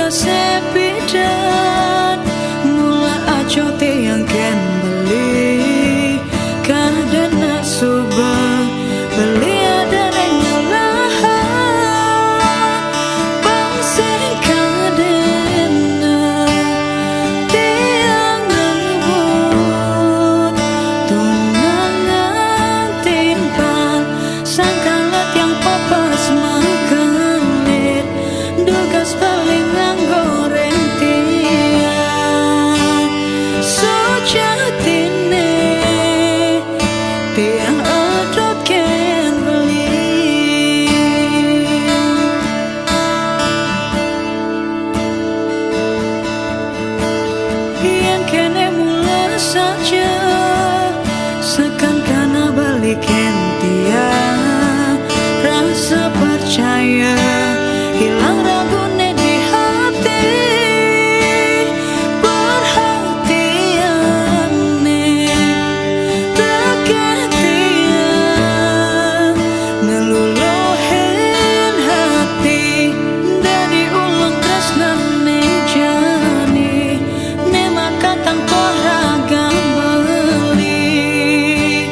mula sepidan mula aja tiang ken beli kadena subah beli ada rengalah pangsing kadena tiang ngebut tunangan timpal sangkalat yang papas makalit dugas paling goreng tiang sejatine tiang adot ken beli yang kene mula saja sekan kana balikin tiang rasa percaya hilang ragune di hati perhatianne teken tiang ngeluluhin hati dan diulang tresnane jani ne makatang ragam beli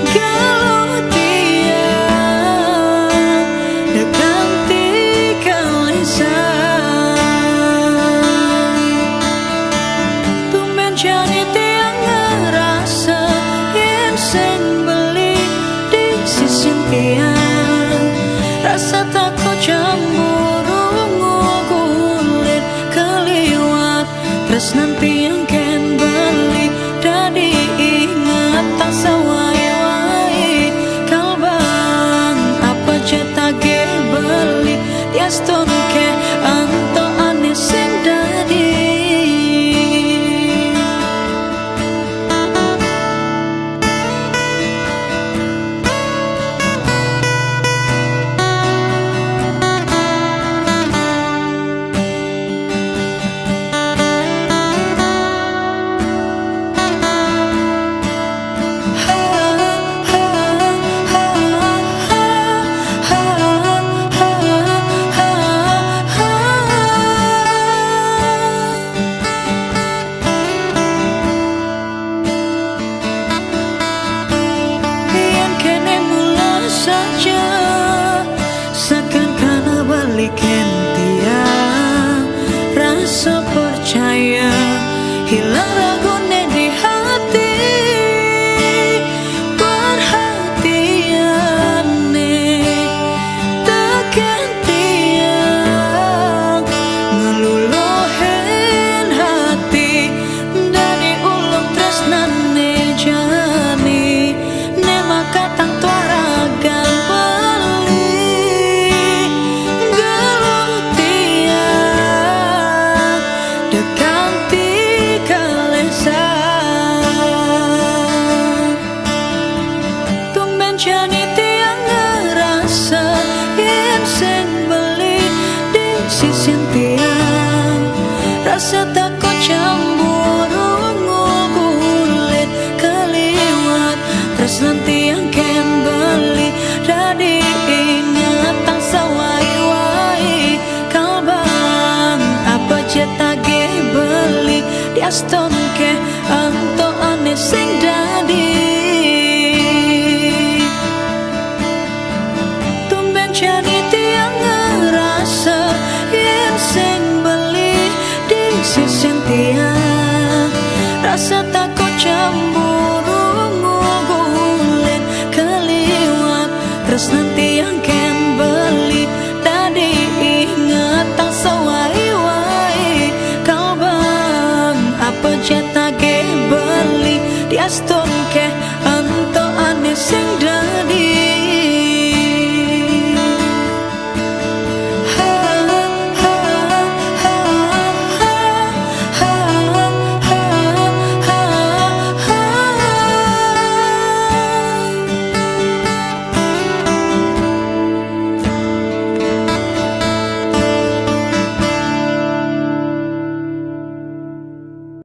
galau tiang dekanti tumben jadi tiang ngerasa yang sing beli di sisi tiang rasa takut cemburu ngugulit keliwat terus nanti yang ken beli dari ingat tak sawai-wai kalbang apa cetak beli diaston ke anto ane sing dadi saja sekan kana balikin tiang rasa percaya hilang ragune di hati perhatianne teken tiang ngeluluhin hati dari ulung tresnane jani ne makatang jadi tiang ngerasa yang sing beli di sisi tiang rasa takut cemburu ngugulit keliwat terus nanti yang ken beli jadi ingat tak sawai-wai kalbang apa cetak beli diaston ke anto ane sing dadi jadi tiang ngerasa yang sing beli di sisi tiang rasa takut cemburu ngugulit keliwat terus nanti